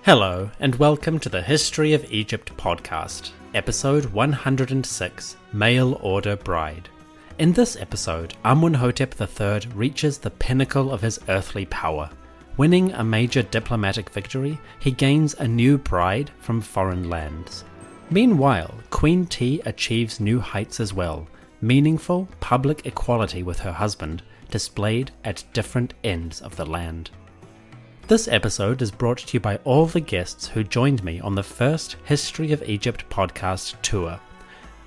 Hello, and welcome to the History of Egypt podcast, episode 106, Mail Order Bride. In this episode, Amunhotep III reaches the pinnacle of his earthly power. Winning a major diplomatic victory, he gains a new bride from foreign lands. Meanwhile, Queen Tiye achieves new heights as well, meaningful public equality with her husband, displayed at different ends of the land. This episode is brought to you by all the guests who joined me on the first History of Egypt podcast tour.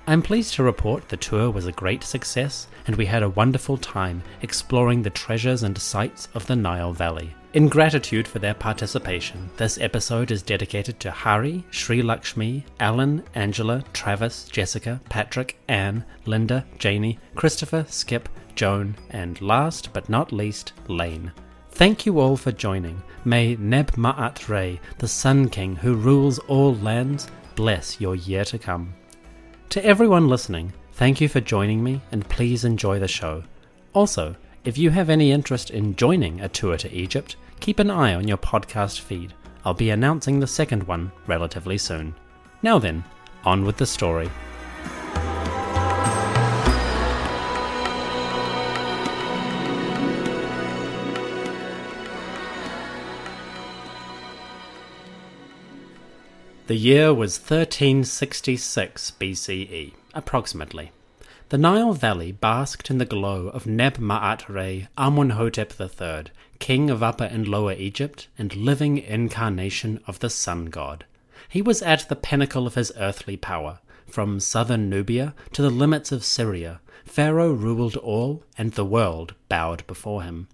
I'm pleased to report the tour was a great success and we had a wonderful time exploring the treasures and sights of the Nile Valley. In gratitude for their participation, this episode is dedicated to Hari, Sri Lakshmi, Alan, Angela, Travis, Jessica, Patrick, Anne, Linda, Janie, Christopher, Skip, Joan, and last but not least, Lane. Thank you all for joining. May Neb-Ma'at-Re, the Sun King who rules all lands, bless your year to come. To everyone listening, thank you for joining me and please enjoy the show. Also, if you have any interest in joining a tour to Egypt, keep an eye on your podcast feed. I'll be announcing the second one relatively soon. Now then, on with the story. The year was 1366 BCE, approximately. The Nile Valley basked in the glow of Neb-Ma'at-Re, Amunhotep III, king of Upper and Lower Egypt and living incarnation of the sun god. He was at the pinnacle of his earthly power. From southern Nubia to the limits of Syria, Pharaoh ruled all and the world bowed before him.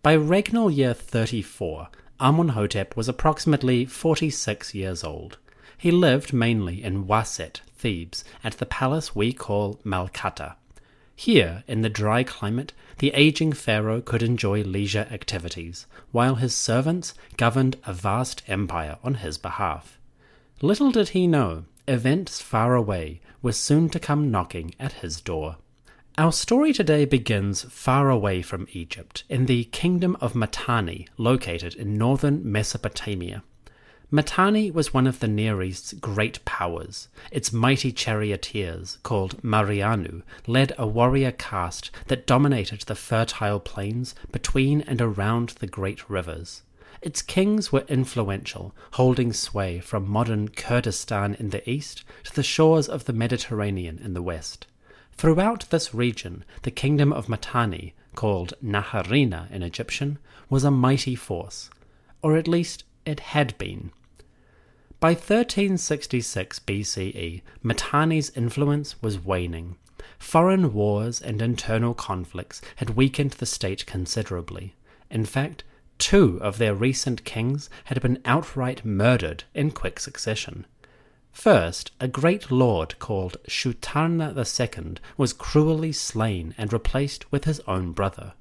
By regnal year 34, Amunhotep was approximately 46 years old. He lived mainly in Waset, Thebes, at the palace we call Malkata. Here, in the dry climate, the aging pharaoh could enjoy leisure activities, while his servants governed a vast empire on his behalf. Little did he know, events far away were soon to come knocking at his door. Our story today begins far away from Egypt, in the kingdom of Mitanni, located in northern Mesopotamia. Mitanni was one of the Near East's great powers. Its mighty charioteers, called Marianu, led a warrior caste that dominated the fertile plains between and around the great rivers. Its kings were influential, holding sway from modern Kurdistan in the east to the shores of the Mediterranean in the west. Throughout this region, the kingdom of Mitanni, called Naharina in Egyptian, was a mighty force, or at least it had been. By 1366 BCE, Mitanni's influence was waning. Foreign wars and internal conflicts had weakened the state considerably. In fact, 2 of their recent kings had been outright murdered in quick succession. First, a great lord called Tushratta II was cruelly slain and replaced with his own brother.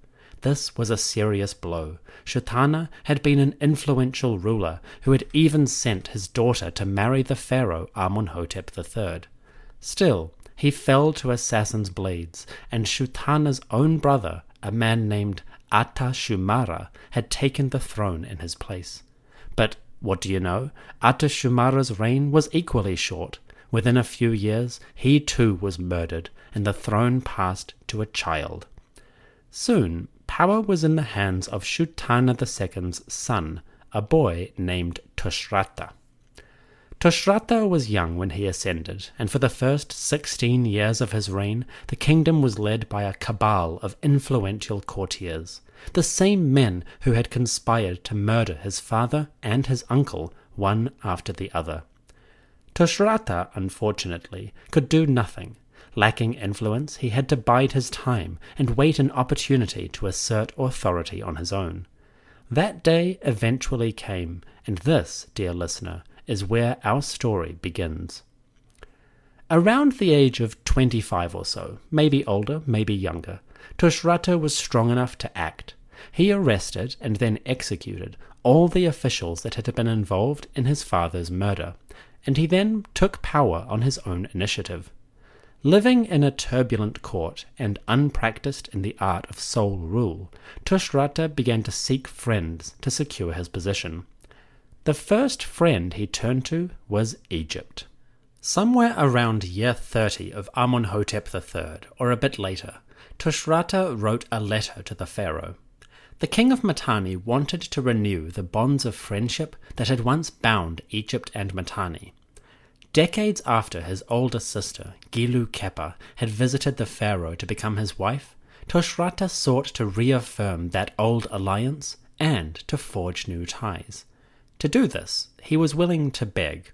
This was a serious blow. Tushratta had been an influential ruler who had even sent his daughter to marry the pharaoh Amunhotep III. Still, he fell to assassins' blades, and Tushratta's own brother, a man named Ata-Shumara, had taken the throne in his place. But what do you know? Ata-Shumara's reign was equally short. Within a few years, he too was murdered, and the throne passed to a child. Soon, power was in the hands of Tushratta II's son, a boy named Tushratta. Tushratta was young when he ascended, and for the first 16 years of his reign, the kingdom was led by a cabal of influential courtiers, the same men who had conspired to murder his father and his uncle, one after the other. Tushratta, unfortunately, could do nothing. Lacking influence, he had to bide his time and wait an opportunity to assert authority on his own. That day eventually came, and this, dear listener, is where our story begins. Around the age of 25 or so, maybe older, maybe younger, Tushratta was strong enough to act. He arrested and then executed all the officials that had been involved in his father's murder, and he then took power on his own initiative. Living in a turbulent court and unpracticed in the art of sole rule, Tushratta began to seek friends to secure his position. The first friend he turned to was Egypt. Somewhere around year 30 of Amunhotep III, or a bit later, Tushratta wrote a letter to the pharaoh. The king of Mitanni wanted to renew the bonds of friendship that had once bound Egypt and Mitanni. Decades after his older sister, Gilu-Kepa, had visited the pharaoh to become his wife, Tushratta sought to reaffirm that old alliance and to forge new ties. To do this, he was willing to beg.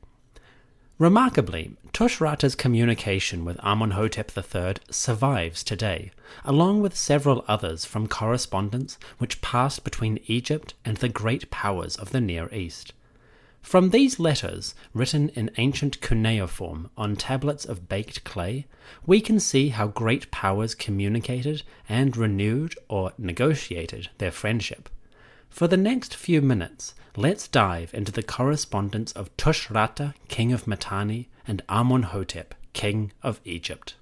Remarkably, Tushratta's communication with Amunhotep III survives today, along with several others from correspondence which passed between Egypt and the great powers of the Near East. From these letters, written in ancient cuneiform on tablets of baked clay, we can see how great powers communicated and renewed or negotiated their friendship. For the next few minutes, let's dive into the correspondence of Tushratta, king of Mitanni, and Amunhotep, king of Egypt.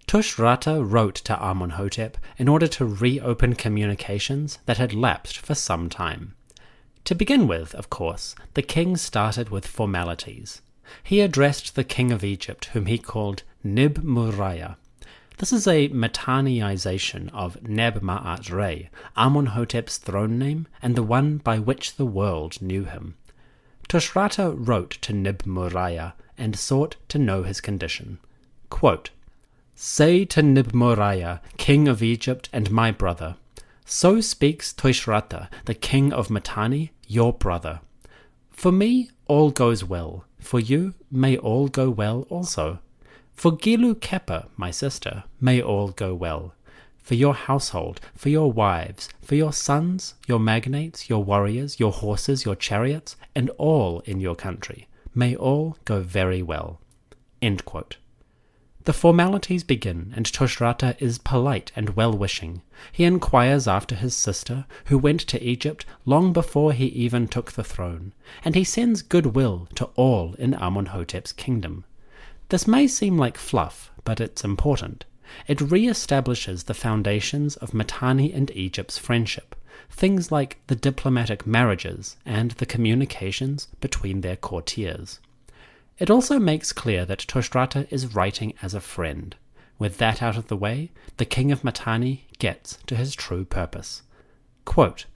Tushratta wrote to Amunhotep in order to reopen communications that had lapsed for some time. To begin with, of course, the king started with formalities. He addressed the king of Egypt, whom he called Nib-Muraya. This is a Mitanniization of Neb-Ma'at-Re, Amunhotep's throne name and the one by which the world knew him. Tushratta wrote to Nib-Muraya and sought to know his condition. Quote, "Say to Nib-Muraya, king of Egypt and my brother, so speaks Tushratta, the king of Mitanni, your brother. For me all goes well, for you may all go well also. For Gilu-Kepa, my sister, may all go well. For your household, for your wives, for your sons, your magnates, your warriors, your horses, your chariots, and all in your country, may all go very well." End quote. The formalities begin, and Tushratta is polite and well-wishing. He inquires after his sister, who went to Egypt long before he even took the throne, and he sends goodwill to all in Amunhotep's kingdom. This may seem like fluff, but it's important. It re-establishes the foundations of Mitanni and Egypt's friendship, things like the diplomatic marriages and the communications between their courtiers. It also makes clear that Tushratta is writing as a friend. With that out of the way, the king of Mitanni gets to his true purpose. Quote,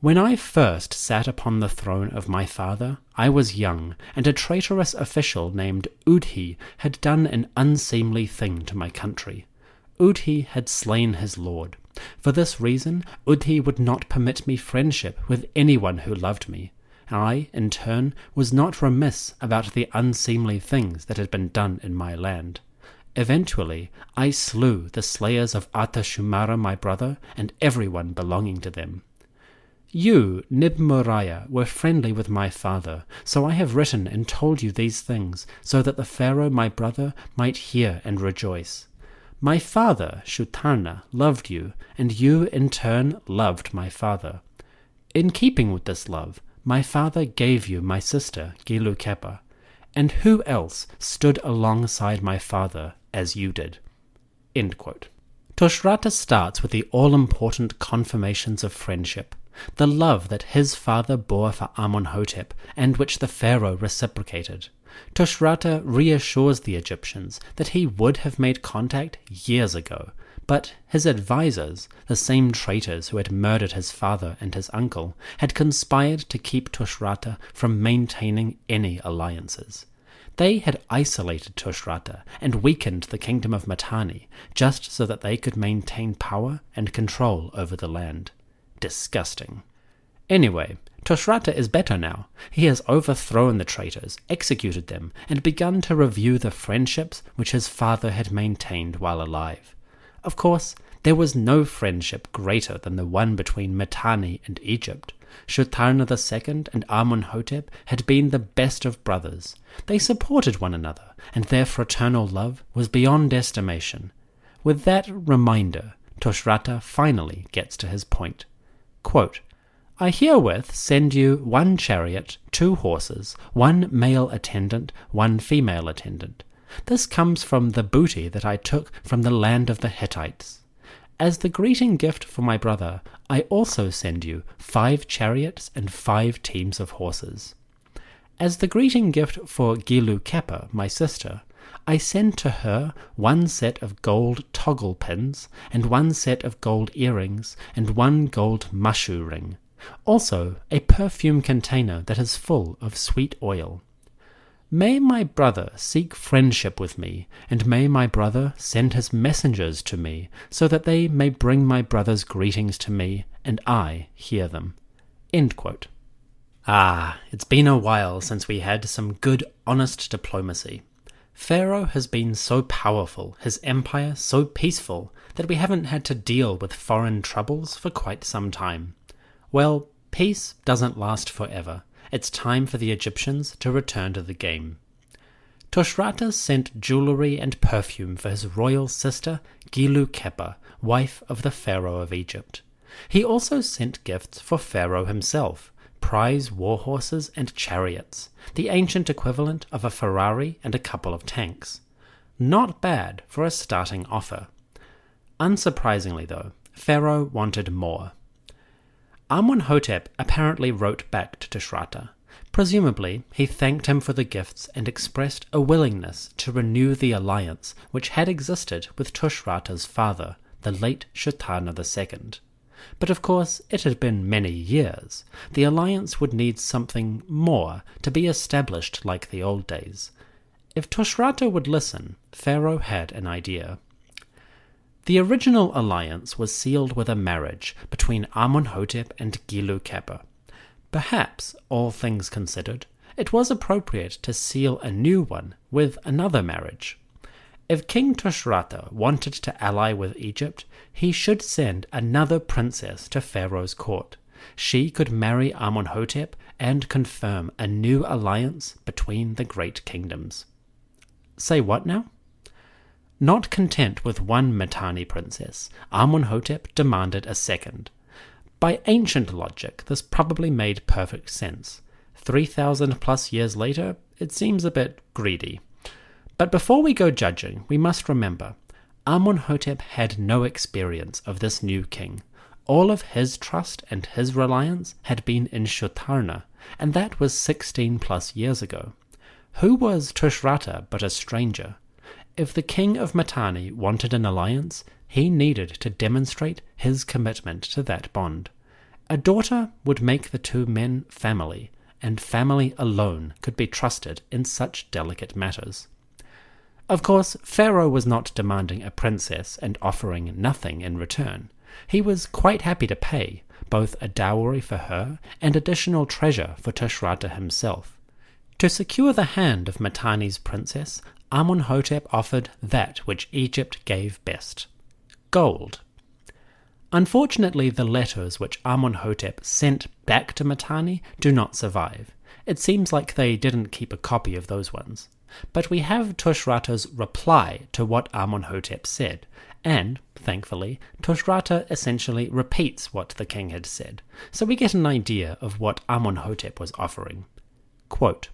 "When I first sat upon the throne of my father, I was young, and a traitorous official named Udhi had done an unseemly thing to my country. Udhi had slain his lord. For this reason, Udhi would not permit me friendship with anyone who loved me. I, in turn, was not remiss about the unseemly things that had been done in my land. Eventually, I slew the slayers of Artashumara my brother, and everyone belonging to them. You, Nib-Muraya, were friendly with my father, so I have written and told you these things, so that the Pharaoh my brother might hear and rejoice. My father, Shutarna, loved you, and you in turn loved my father. In keeping with this love, my father gave you my sister, Gilu-Kepa, and who else stood alongside my father as you did?" End quote. Tushratta starts with the all-important confirmations of friendship, the love that his father bore for Amunhotep, and which the pharaoh reciprocated. Tushratta reassures the Egyptians that he would have made contact years ago, but his advisors, the same traitors who had murdered his father and his uncle, had conspired to keep Tushratta from maintaining any alliances. They had isolated Tushratta and weakened the kingdom of Mitanni, just so that they could maintain power and control over the land. Disgusting. Anyway, Tushratta is better now. He has overthrown the traitors, executed them, and begun to review the friendships which his father had maintained while alive. Of course, there was no friendship greater than the one between Mitanni and Egypt. Shutarna II and Amunhotep had been the best of brothers. They supported one another, and their fraternal love was beyond estimation. With that reminder, Tushratta finally gets to his point. Quote, "I herewith send you 1 chariot, 2 horses, 1 male attendant, 1 female attendant. This comes from the booty that I took from the land of the Hittites. As the greeting gift for my brother, I also send you 5 chariots and 5 teams of horses." As the greeting gift for Gilu Kepa, my sister, I send to her 1 set of gold toggle pins, and 1 set of gold earrings, and 1 gold mushu ring. Also, a perfume container that is full of sweet oil. May my brother seek friendship with me, and may my brother send his messengers to me, so that they may bring my brother's greetings to me, and I hear them." End quote. It's been a while since we had some good, honest diplomacy. Pharaoh has been so powerful, his empire so peaceful, that we haven't had to deal with foreign troubles for quite some time. Well, peace doesn't last forever. It's time for the Egyptians to return to the game. Tushratta sent jewellery and perfume for his royal sister, Gilu Kepa, wife of the Pharaoh of Egypt. He also sent gifts for Pharaoh himself, prize war horses and chariots, the ancient equivalent of a Ferrari and a couple of tanks. Not bad for a starting offer. Unsurprisingly though, Pharaoh wanted more. Amunhotep apparently wrote back to Tushratta. Presumably, he thanked him for the gifts and expressed a willingness to renew the alliance which had existed with Tushratta's father, the late Shutarna II. But of course, it had been many years. The alliance would need something more to be established like the old days. If Tushratta would listen, Pharaoh had an idea. The original alliance was sealed with a marriage between Amunhotep and Gilu Kepa. Perhaps, all things considered, it was appropriate to seal a new one with another marriage. If King Tushratta wanted to ally with Egypt, he should send another princess to Pharaoh's court. She could marry Amunhotep and confirm a new alliance between the great kingdoms. Say what now? Not content with one Mitanni princess, Amunhotep demanded a second. By ancient logic, this probably made perfect sense. 3,000 plus years later, it seems a bit greedy. But before we go judging, we must remember, Amunhotep had no experience of this new king. All of his trust and his reliance had been in Shutarna, and that was 16 plus years ago. Who was Tushratta but a stranger? If the king of Mitanni wanted an alliance, he needed to demonstrate his commitment to that bond. A daughter would make the two men family, and family alone could be trusted in such delicate matters. Of course, Pharaoh was not demanding a princess and offering nothing in return. He was quite happy to pay, both a dowry for her and additional treasure for Tushratta himself. To secure the hand of Mitanni's princess, Amunhotep offered that which Egypt gave best: gold. Unfortunately, the letters which Amunhotep sent back to Mitanni do not survive. It seems like they didn't keep a copy of those ones. But we have Tushratta's reply to what Amunhotep said, and, thankfully, Tushratta essentially repeats what the king had said, so we get an idea of what Amunhotep was offering. Quote,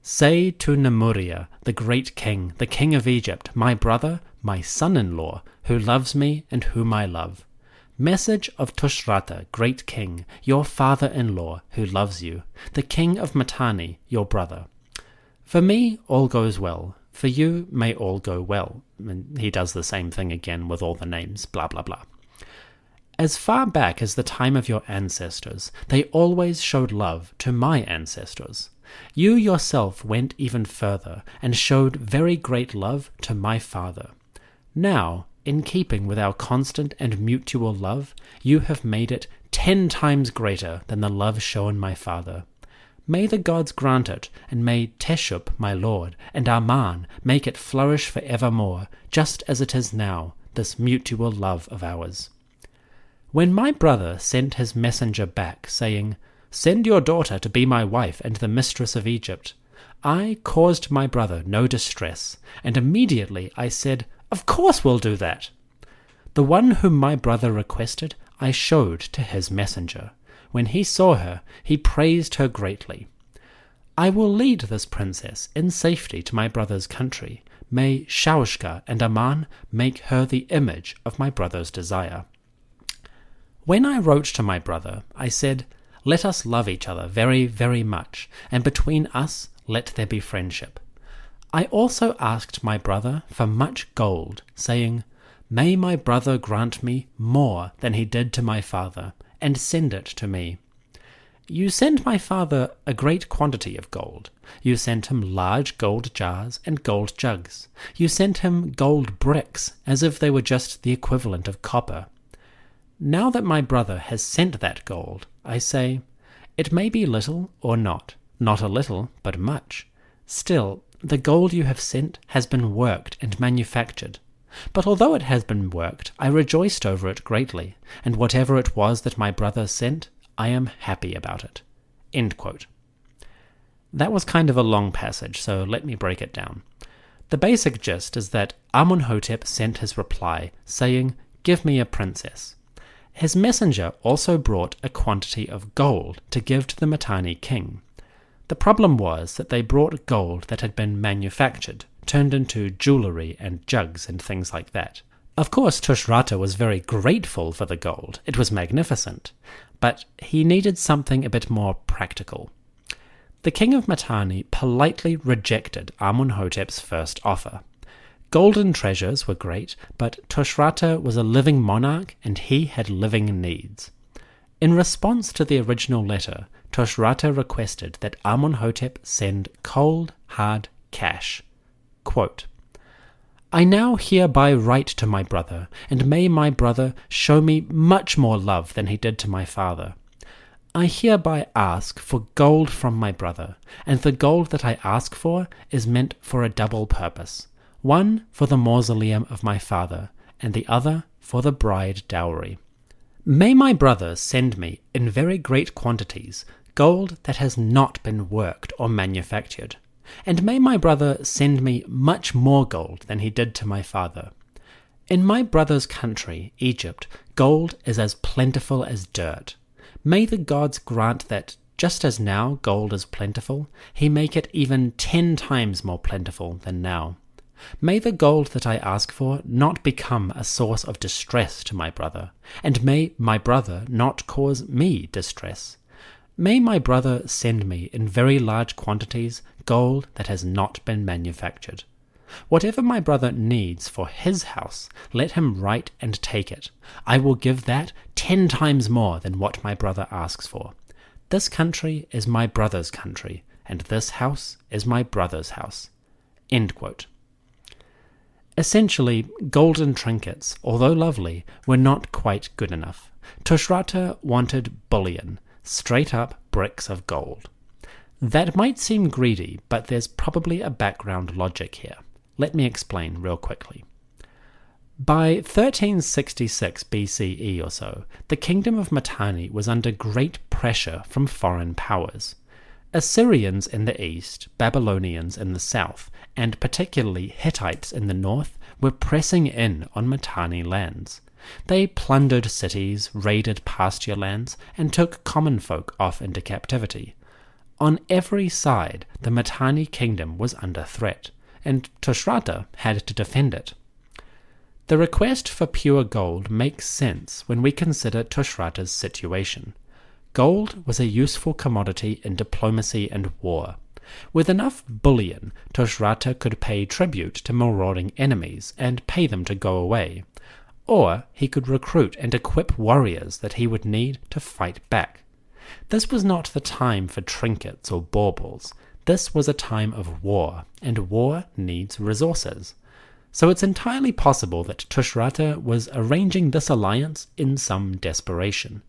"Say to Nemuria, the great king, the king of Egypt, my brother, my son-in-law, who loves me and whom I love. Message of Tushratta, great king, your father-in-law, who loves you, the king of Mitanni, your brother. For me, all goes well. For you, may all go well." And he does the same thing again with all the names, blah blah blah. "As far back as the time of your ancestors, they always showed love to my ancestors. You yourself went even further, and showed very great love to my father. Now, in keeping with our constant and mutual love, you have made it 10 times greater than the love shown my father. May the gods grant it, and may Teshup, my lord, and Amarna make it flourish for evermore, just as it is now, this mutual love of ours." When my brother sent his messenger back, saying, "Send your daughter to be my wife and the mistress of Egypt," I caused my brother no distress, and immediately I said, "Of course we'll do that." The one whom my brother requested, I showed to his messenger. When he saw her, he praised her greatly. "I will lead this princess in safety to my brother's country. May Shaushka and Amarna make her the image of my brother's desire." When I wrote to my brother, I said, Let us love each other very, very much, and between us let there be friendship. I also asked my brother for much gold, saying, May my brother grant me more than he did to my father, and send it to me. You sent my father a great quantity of gold. You sent him large gold jars and gold jugs. You sent him gold bricks, as if they were just the equivalent of copper. Now that my brother has sent that gold, I say, it may be little or not a little, but much. Still, the gold you have sent has been worked and manufactured. But although it has been worked, I rejoiced over it greatly, and whatever it was that my brother sent, I am happy about it." End quote. That was kind of a long passage, so let me break it down. The basic gist is that Amunhotep sent his reply, saying, "Give me a princess." His messenger also brought a quantity of gold to give to the Mitanni king. The problem was that they brought gold that had been manufactured, turned into jewellery and jugs and things like that. Of course, Tushratta was very grateful for the gold. It was magnificent. But he needed something a bit more practical. The king of Mitanni politely rejected Amunhotep's first offer. Golden treasures were great, but Tushratta was a living monarch and he had living needs. In response to the original letter, Tushratta requested that Amunhotep send cold, hard cash. Quote, "I now hereby write to my brother, and may my brother show me much more love than he did to my father. I hereby ask for gold from my brother, and the gold that I ask for is meant for a double purpose, one for the mausoleum of my father, and the other for the bride dowry. May my brother send me, in very great quantities, gold that has not been worked or manufactured. And may my brother send me much more gold than he did to my father. In my brother's country, Egypt, gold is as plentiful as dirt. May the gods grant that, just as now gold is plentiful, he make it even 10 times more plentiful than now. May the gold that I ask for not become a source of distress to my brother, and may my brother not cause me distress. May my brother send me in very large quantities gold that has not been manufactured. Whatever my brother needs for his house, let him write and take it. I will give that 10 times more than what my brother asks for. This country is my brother's country, and this house is my brother's house." End quote. Essentially, golden trinkets, although lovely, were not quite good enough. Tushratta wanted bullion, straight-up bricks of gold. That might seem greedy, but there's probably a background logic here. Let me explain real quickly. By 1366 BCE or so, the kingdom of Mitanni was under great pressure from foreign powers. Assyrians in the east, Babylonians in the south, and particularly Hittites in the north were pressing in on Mitanni lands. They plundered cities, raided pasture lands, and took common folk off into captivity. On every side, the Mitanni kingdom was under threat, and Tushratta had to defend it. The request for pure gold makes sense when we consider Tushratta's situation. Gold was a useful commodity in diplomacy and war. With enough bullion, Tushratta could pay tribute to marauding enemies and pay them to go away. Or he could recruit and equip warriors that he would need to fight back. This was not the time for trinkets or baubles. This was a time of war, and war needs resources. So it's entirely possible that Tushratta was arranging this alliance in some desperation.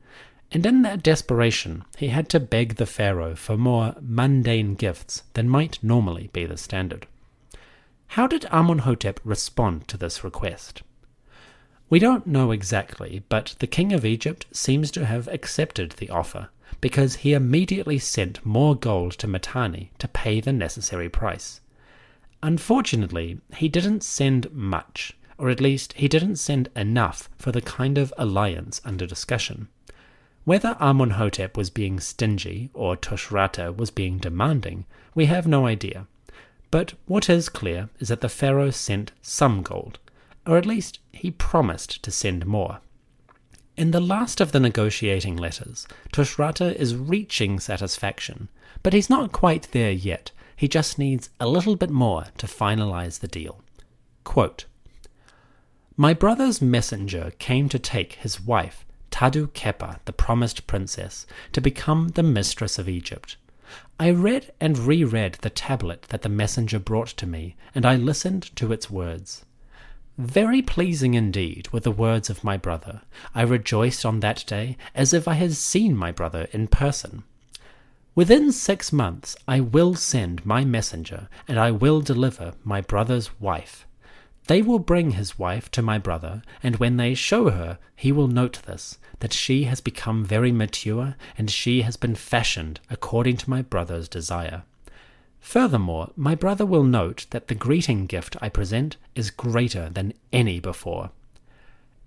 And in that desperation, he had to beg the Pharaoh for more mundane gifts than might normally be the standard. How did Amunhotep respond to this request? We don't know exactly, but the king of Egypt seems to have accepted the offer, because he immediately sent more gold to Mitanni to pay the necessary price. Unfortunately, he didn't send much, or at least he didn't send enough for the kind of alliance under discussion. Whether Amunhotep was being stingy or Tushratta was being demanding, we have no idea. But what is clear is that the pharaoh sent some gold, or at least he promised to send more. In the last of the negotiating letters, Tushratta is reaching satisfaction, but he's not quite there yet. He just needs a little bit more to finalize the deal. Quote, "My brother's messenger came to take his wife, Tadu Kepa, the promised princess, to become the mistress of Egypt. I read and reread the tablet that the messenger brought to me, and I listened to its words. Very pleasing indeed were the words of my brother. I rejoiced on that day as if I had seen my brother in person. Within 6 months I will send my messenger, and I will deliver my brother's wife. They will bring his wife to my brother, and when they show her, he will note this, that she has become very mature, and she has been fashioned according to my brother's desire. Furthermore, my brother will note that the greeting gift I present is greater than any before.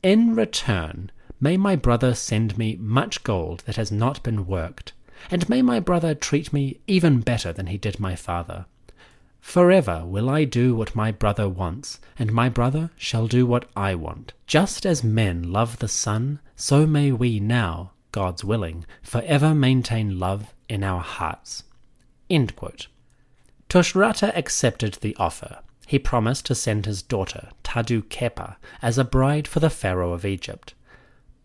In return, may my brother send me much gold that has not been worked, and may my brother treat me even better than he did my father. Forever will I do what my brother wants, and my brother shall do what I want. Just as men love the sun, so may we now, God's willing, forever maintain love in our hearts." End quote. Tushratta accepted the offer. He promised to send his daughter, Tadu Kepa, as a bride for the Pharaoh of Egypt.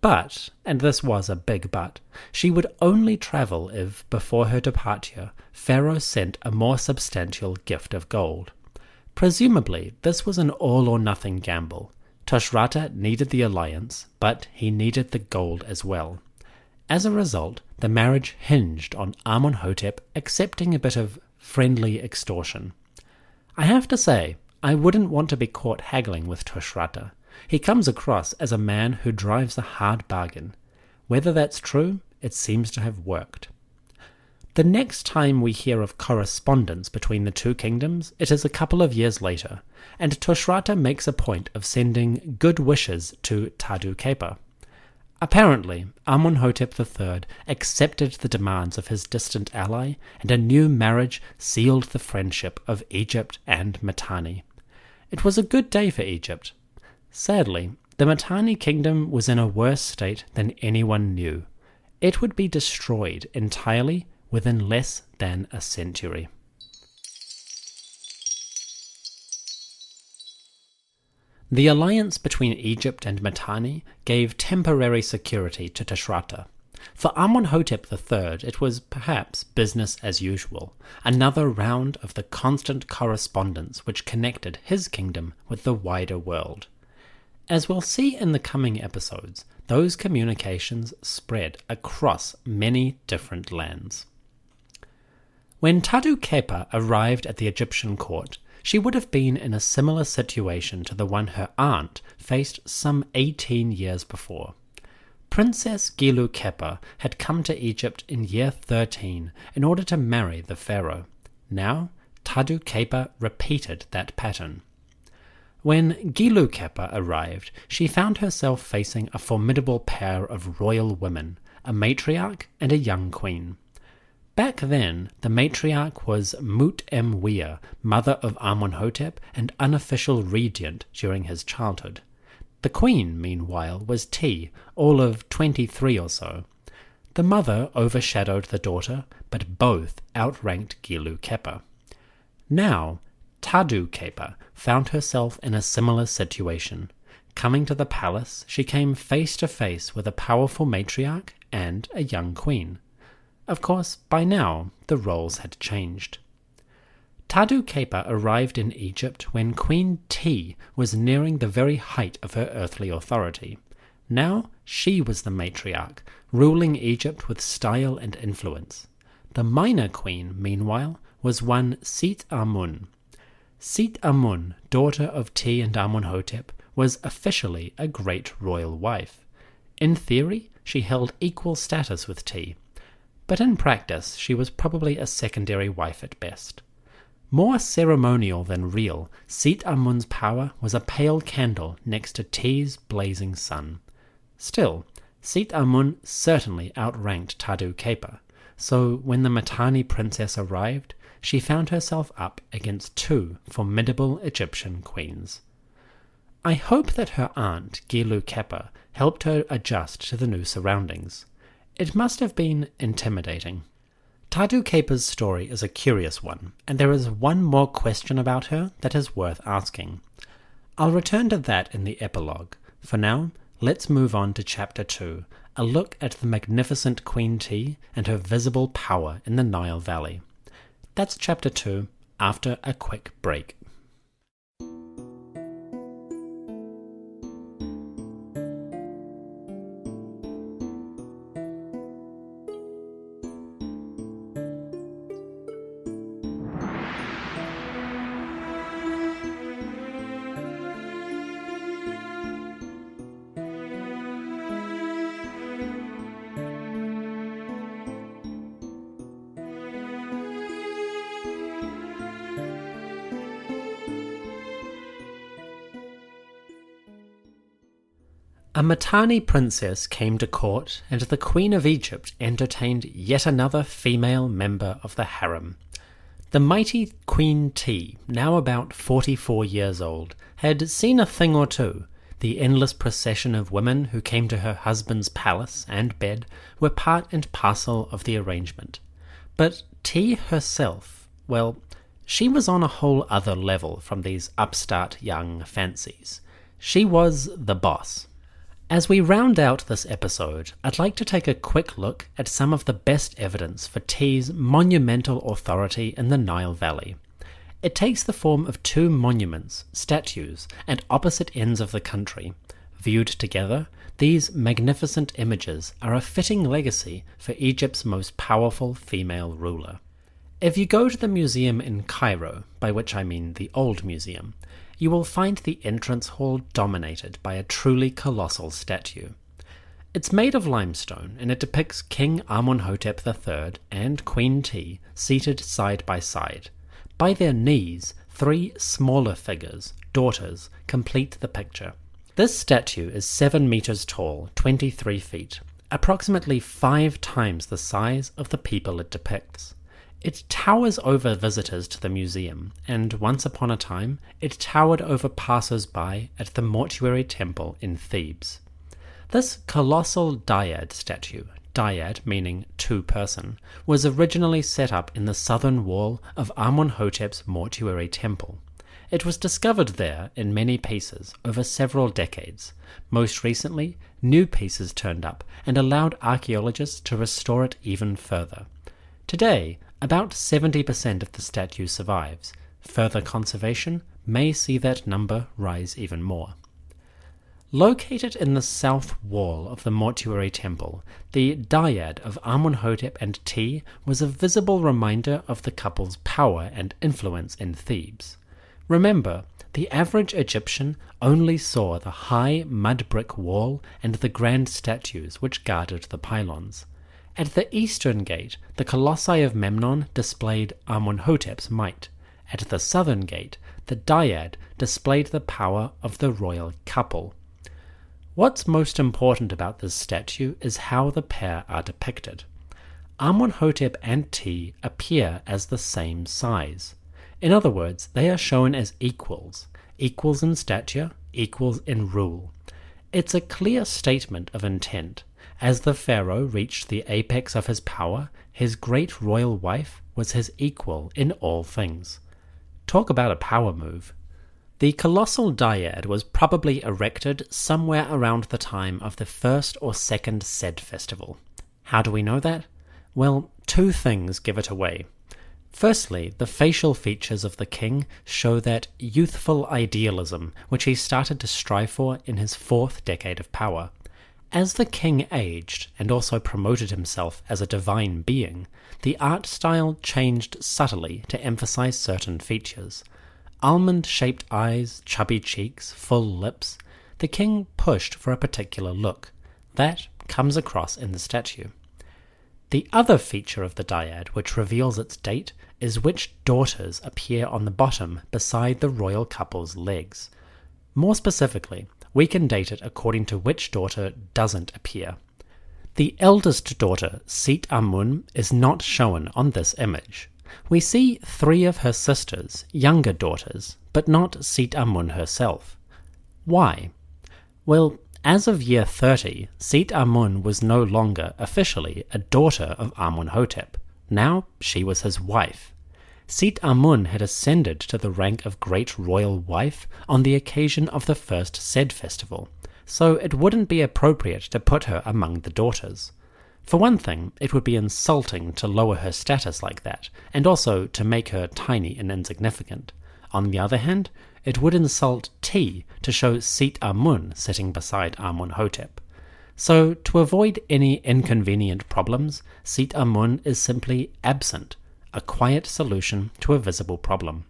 But, and this was a big but, she would only travel if, before her departure, Pharaoh sent a more substantial gift of gold. Presumably, this was an all-or-nothing gamble. Tushratta needed the alliance, but he needed the gold as well. As a result, the marriage hinged on Amenhotep accepting a bit of friendly extortion. I have to say, I wouldn't want to be caught haggling with Tushratta. He comes across as a man who drives a hard bargain. Whether that's true, it seems to have worked. The next time we hear of correspondence between the two kingdoms, it is a couple of years later, and Tushratta makes a point of sending good wishes to Tadu Kepa. Apparently, Amunhotep III accepted the demands of his distant ally, and a new marriage sealed the friendship of Egypt and Mitanni. It was a good day for Egypt. Sadly, the Mitanni kingdom was in a worse state than anyone knew. It would be destroyed entirely within less than a century. The alliance between Egypt and Mitanni gave temporary security to Tushratta. For Amunhotep III, it was perhaps business as usual, another round of the constant correspondence which connected his kingdom with the wider world. As we'll see in the coming episodes, those communications spread across many different lands. When Tadu Kepa arrived at the Egyptian court, she would have been in a similar situation to the one her aunt faced some 18 years before. Princess Gilu Kepa had come to Egypt in year 13 in order to marry the pharaoh. Now, Tadu Kepa repeated that pattern. When Gilu Kepa arrived, she found herself facing a formidable pair of royal women, a matriarch and a young queen. Back then, the matriarch was Mut-em-Wea, mother of Amunhotep and unofficial regent during his childhood. The queen, meanwhile, was Tiye, all of 23 or so. The mother overshadowed the daughter, but both outranked Gilu Kepa. Now, Tadu Kepa found herself in a similar situation. Coming to the palace, she came face to face with a powerful matriarch and a young queen. Of course, by now, the roles had changed. Tadu Kepa arrived in Egypt when Queen Tiye was nearing the very height of her earthly authority. Now she was the matriarch, ruling Egypt with style and influence. The minor queen, meanwhile, was one Sit-Amun. Sit-Amun, daughter of Tiye and Amunhotep, was officially a great royal wife. In theory, she held equal status with Tiye, but in practice she was probably a secondary wife at best. More ceremonial than real, Sit-Amun's power was a pale candle next to Tiye's blazing sun. Still, Sit-Amun certainly outranked Tadu Kepa, so when the Mitanni princess arrived, she found herself up against two formidable Egyptian queens. I hope that her aunt, Gilu Kepa, helped her adjust to the new surroundings. It must have been intimidating. Tadu Kepa's story is a curious one, and there is one more question about her that is worth asking. I'll return to that in the epilogue. For now, let's move on to Chapter 2, a look at the magnificent Queen Tiye and her visible power in the Nile Valley. That's Chapter 2, after a quick break. A Mitanni princess came to court, and the Queen of Egypt entertained yet another female member of the harem. The mighty Queen Tiye, now about 44 years old, had seen a thing or two. The endless procession of women who came to her husband's palace and bed were part and parcel of the arrangement. But Tiye herself, well, she was on a whole other level from these upstart young fancies. She was the boss. As we round out this episode, I'd like to take a quick look at some of the best evidence for Tiye's monumental authority in the Nile Valley. It takes the form of two monuments, statues, at opposite ends of the country. Viewed together, these magnificent images are a fitting legacy for Egypt's most powerful female ruler. If you go to the museum in Cairo, by which I mean the Old Museum, you will find the entrance hall dominated by a truly colossal statue. It's made of limestone, and it depicts King Amunhotep III and Queen Tiye seated side by side. By their knees, three smaller figures, daughters, complete the picture. This statue is 7 meters tall, 23 feet, approximately 5 times the size of the people it depicts. It towers over visitors to the museum, and once upon a time, it towered over passers-by at the mortuary temple in Thebes. This colossal dyad statue, dyad meaning two-person, was originally set up in the southern wall of Amenhotep's mortuary temple. It was discovered there in many pieces over several decades. Most recently, new pieces turned up and allowed archaeologists to restore it even further. Today, about 70% of the statue survives. Further conservation may see that number rise even more. Located in the south wall of the mortuary temple, the dyad of Amunhotep and Tiye was a visible reminder of the couple's power and influence in Thebes. Remember, the average Egyptian only saw the high mud brick wall and the grand statues which guarded the pylons. At the eastern gate, the colossi of Memnon displayed Amunhotep's might. At the southern gate, the dyad displayed the power of the royal couple. What's most important about this statue is how the pair are depicted. Amunhotep and Tiye appear as the same size. In other words, they are shown as equals in stature, equals in rule. It's a clear statement of intent. As the pharaoh reached the apex of his power, his great royal wife was his equal in all things. Talk about a power move. The colossal dyad was probably erected somewhere around the time of the first or second Sed festival. How do we know that? Well, two things give it away. Firstly, the facial features of the king show that youthful idealism which he started to strive for in his 4th decade of power. As the king aged and also promoted himself as a divine being, the art style changed subtly to emphasize certain features. Almond-shaped eyes, chubby cheeks, full lips. The king pushed for a particular look. That comes across in the statue. The other feature of the dyad which reveals its date is which daughters appear on the bottom beside the royal couple's legs. More specifically, we can date it according to which daughter doesn't appear. The eldest daughter, Sit Amun, is not shown on this image. We see 3 of her sisters, younger daughters, but not Sit Amun herself. Why? Well, as of year 30, Set Amun was no longer officially a daughter of Amunhotep. Now she was his wife. Set Amun had ascended to the rank of great royal wife on the occasion of the first Sed festival, so it wouldn't be appropriate to put her among the daughters. For one thing, it would be insulting to lower her status like that, and also to make her tiny and insignificant. On the other hand, it would insult Tiye to show Set Amun sitting beside Amunhotep. So, to avoid any inconvenient problems, Set Amun is simply absent, a quiet solution to a visible problem.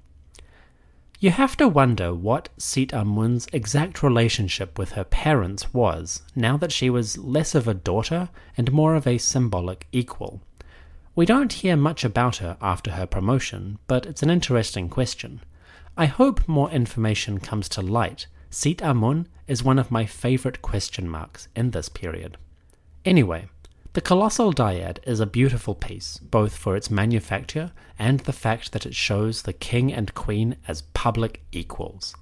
You have to wonder what Set Amun's exact relationship with her parents was, now that she was less of a daughter and more of a symbolic equal. We don't hear much about her after her promotion, but it's an interesting question. I hope more information comes to light. Set Amun is one of my favourite question marks in this period. Anyway, the Colossal Dyad is a beautiful piece, both for its manufacture and the fact that it shows the king and queen as public equals.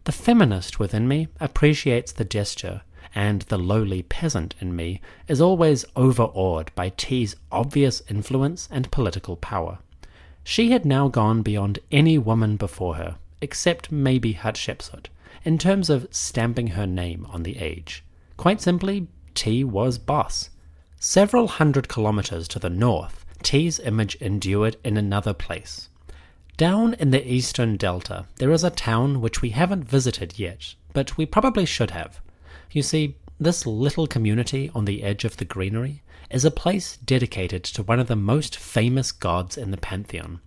The feminist within me appreciates the gesture, and the lowly peasant in me is always overawed by Tiye's obvious influence and political power. She had now gone beyond any woman before her, except maybe Hatshepsut, in terms of stamping her name on the age. Quite simply, Tiye was boss. Several hundred kilometers to the north, Tiye's image endured in another place. Down in the eastern delta, there is a town which we haven't visited yet, but we probably should have. You see, this little community on the edge of the greenery is a place dedicated to one of the most famous gods in the pantheon.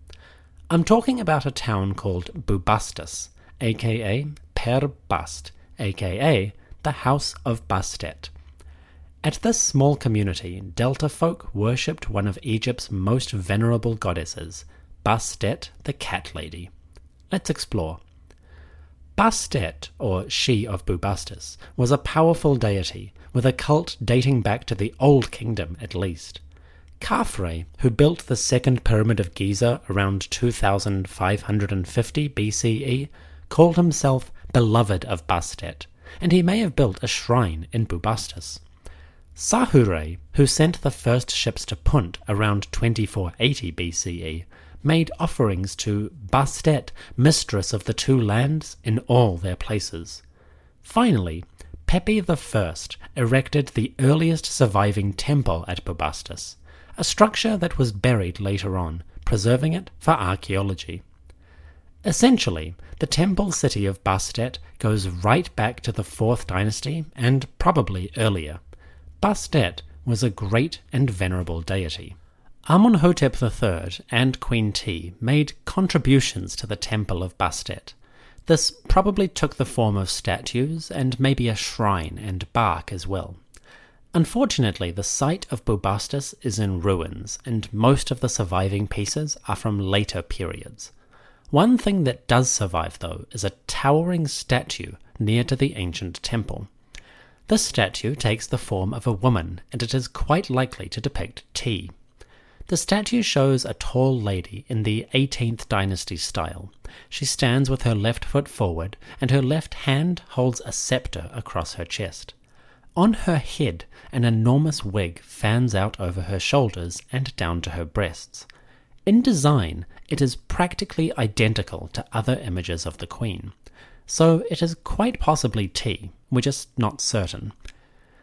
I'm talking about a town called Bubastis, aka Per Bast, aka the House of Bastet. At this small community, Delta folk worshipped one of Egypt's most venerable goddesses, Bastet the Cat Lady. Let's explore. Bastet, or she of Bubastis, was a powerful deity, with a cult dating back to the Old Kingdom at least. Khafre, who built the second pyramid of Giza around 2550 BCE, called himself Beloved of Bastet, and he may have built a shrine in Bubastis. Sahure, who sent the first ships to Punt around 2480 BCE, made offerings to Bastet, mistress of the two lands, in all their places. Finally, Pepi I erected the earliest surviving temple at Bubastis, a structure that was buried later on, preserving it for archaeology. Essentially, the temple city of Bastet goes right back to the 4th dynasty and probably earlier. Bastet was a great and venerable deity. Amunhotep III and Queen Tiye made contributions to the temple of Bastet. This probably took the form of statues and maybe a shrine and bark as well. Unfortunately, the site of Bubastis is in ruins, and most of the surviving pieces are from later periods. One thing that does survive, though, is a towering statue near to the ancient temple. This statue takes the form of a woman, and it is quite likely to depict Tiye. The statue shows a tall lady in the 18th dynasty style. She stands with her left foot forward, and her left hand holds a scepter across her chest. On her head, an enormous wig fans out over her shoulders and down to her breasts. In design, it is practically identical to other images of the queen. So it is quite possibly Tiye, we're just not certain.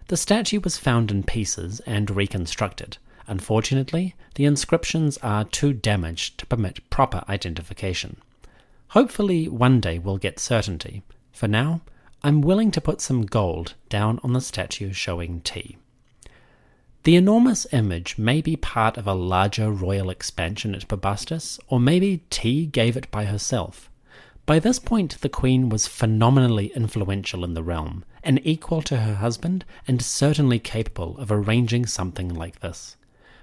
The statue was found in pieces and reconstructed. Unfortunately, the inscriptions are too damaged to permit proper identification. Hopefully one day we'll get certainty. For now, I'm willing to put some gold down on the statue showing Tiye. The enormous image may be part of a larger royal expansion at Bubastis, or maybe Tiye gave it by herself. By this point, the queen was phenomenally influential in the realm, an equal to her husband, and certainly capable of arranging something like this.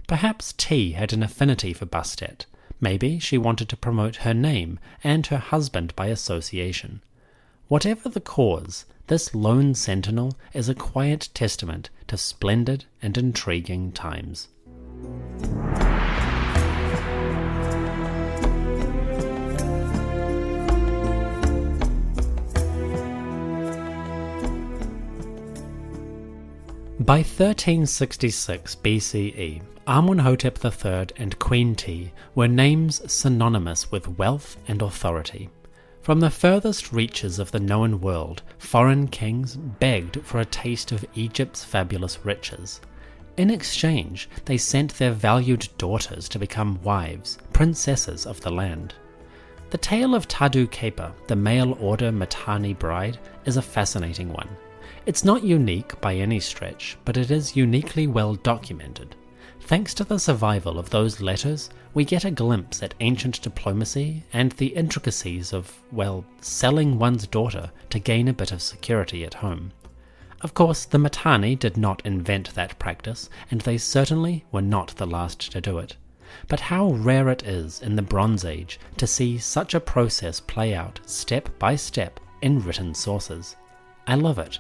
Perhaps Tiye had an affinity for Bastet. Maybe she wanted to promote her name and her husband by association. Whatever the cause, this lone sentinel is a quiet testament to splendid and intriguing times. By 1366 BCE, Amunhotep III and Queen Tiye were names synonymous with wealth and authority. From the furthest reaches of the known world, foreign kings begged for a taste of Egypt's fabulous riches. In exchange, they sent their valued daughters to become wives, princesses of the land. The tale of Tadu Kepa, the mail-order Mitanni bride, is a fascinating one. It's not unique by any stretch, but it is uniquely well documented. Thanks to the survival of those letters, we get a glimpse at ancient diplomacy and the intricacies of, selling one's daughter to gain a bit of security at home. Of course, the Mitanni did not invent that practice, and they certainly were not the last to do it. But how rare it is in the Bronze Age to see such a process play out step by step in written sources. I love it.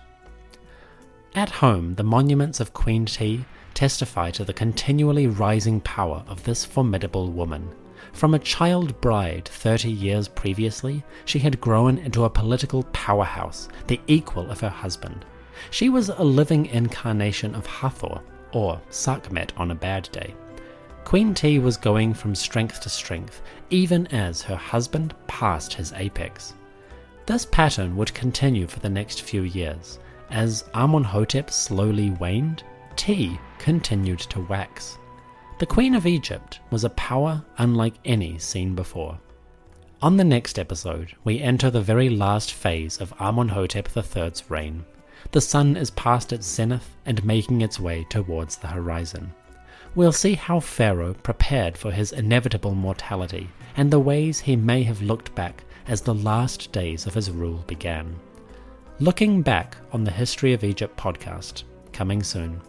At home, the monuments of Queen Tiye testify to the continually rising power of this formidable woman. From a child bride 30 years previously, she had grown into a political powerhouse, the equal of her husband. She was a living incarnation of Hathor, or Sekhmet on a bad day. Queen Tiye was going from strength to strength, even as her husband passed his apex. This pattern would continue for the next few years. As Amunhotep slowly waned, Tiye continued to wax. The Queen of Egypt was a power unlike any seen before. On the next episode, we enter the very last phase of Amunhotep III's reign. The sun is past its zenith and making its way towards the horizon. We'll see how Pharaoh prepared for his inevitable mortality and the ways he may have looked back as the last days of his rule began. Looking Back on the History of Egypt podcast, coming soon.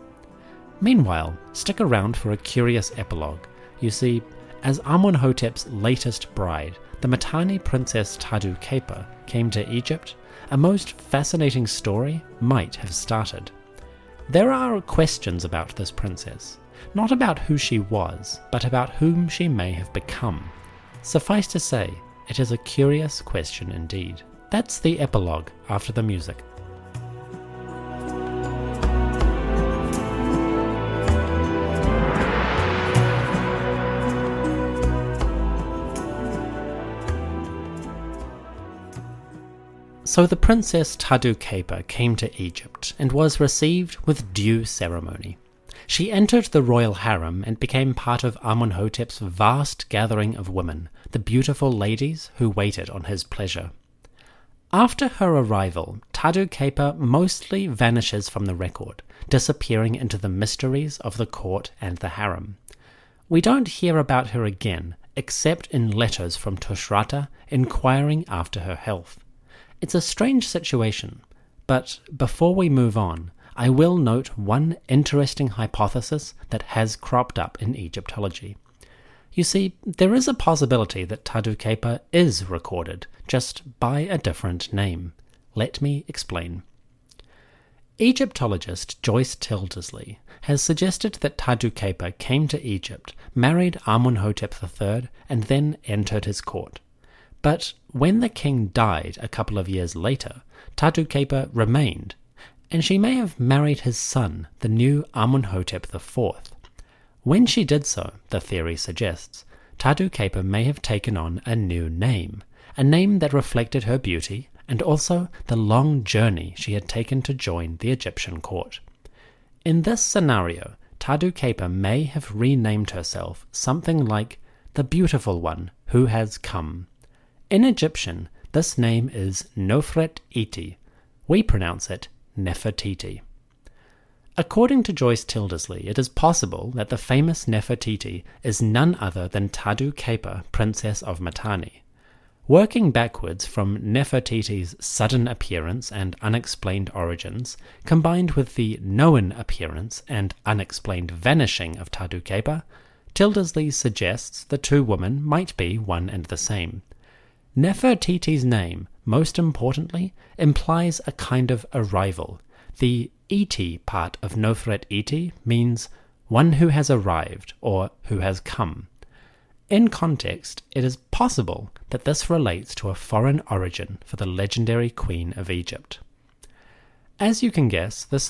Meanwhile, stick around for a curious epilogue. You see, as Amunhotep's latest bride, the Mitanni princess Tadu Kepa, came to Egypt, a most fascinating story might have started. There are questions about this princess, not about who she was, but about whom she may have become. Suffice to say, it is a curious question indeed. That's the epilogue after the music. So the princess Tadu Kepa came to Egypt and was received with due ceremony. She entered the royal harem and became part of Amunhotep's vast gathering of women, the beautiful ladies who waited on his pleasure. After her arrival, Tadu Kepa mostly vanishes from the record, disappearing into the mysteries of the court and the harem. We don't hear about her again, except in letters from Tushratta inquiring after her health. It's a strange situation, but before we move on, I will note one interesting hypothesis that has cropped up in Egyptology. You see, there is a possibility that Tadu Kepa is recorded, just by a different name. Let me explain. Egyptologist Joyce Tildesley has suggested that Tadu Kepa came to Egypt, married Amunhotep III, and then entered his court. But when the king died a couple of years later, Tadu Kepa remained, and she may have married his son, the new Amunhotep IV. When she did so, the theory suggests, Tadu Kepa may have taken on a new name, a name that reflected her beauty and also the long journey she had taken to join the Egyptian court. In this scenario, Tadu Kepa may have renamed herself something like the beautiful one who has come. In Egyptian, this name is Nofret Iti. We pronounce it Nefertiti. According to Joyce Tildesley, it is possible that the famous Nefertiti is none other than Tadu Kepa, Princess of Mitanni. Working backwards from Nefertiti's sudden appearance and unexplained origins, combined with the known appearance and unexplained vanishing of Tadu Kepa, Tildesley suggests the two women might be one and the same. Nefertiti's name, most importantly, implies a kind of arrival. The Iti part of Nofret Iti means one who has arrived or who has come. In context, it is possible that this relates to a foreign origin for the legendary Queen of Egypt. As you can guess, this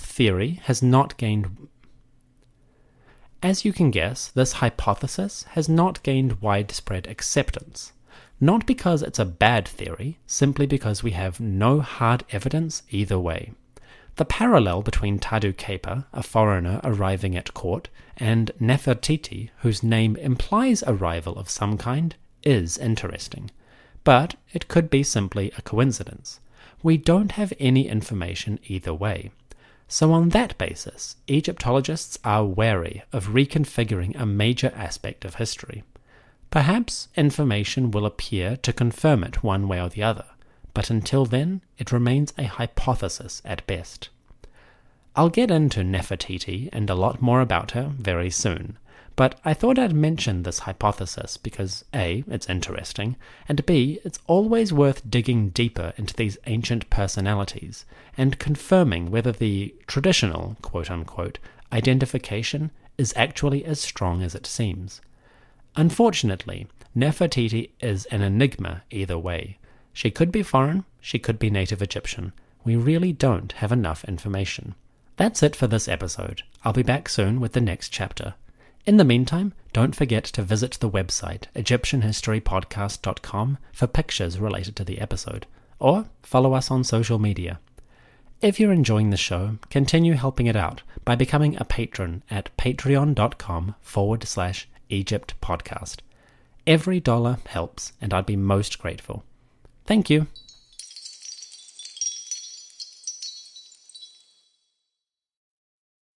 hypothesis has not gained widespread acceptance. Not because it's a bad theory, simply because we have no hard evidence either way. The parallel between Tadu Kepa, a foreigner arriving at court, and Nefertiti, whose name implies arrival of some kind, is interesting. But it could be simply a coincidence. We don't have any information either way. So on that basis, Egyptologists are wary of reconfiguring a major aspect of history. Perhaps information will appear to confirm it one way or the other, but until then, it remains a hypothesis at best. I'll get into Nefertiti and a lot more about her very soon, but I thought I'd mention this hypothesis because A, it's interesting, and B, it's always worth digging deeper into these ancient personalities and confirming whether the traditional, quote-unquote, identification is actually as strong as it seems. Unfortunately, Nefertiti is an enigma either way. She could be foreign, she could be native Egyptian. We really don't have enough information. That's it for this episode. I'll be back soon with the next chapter. In the meantime, don't forget to visit the website EgyptianHistoryPodcast.com for pictures related to the episode, or follow us on social media. If you're enjoying the show, continue helping it out by becoming a patron at patreon.com/Egypt Podcast. Every dollar helps, and I'd be most grateful. Thank you.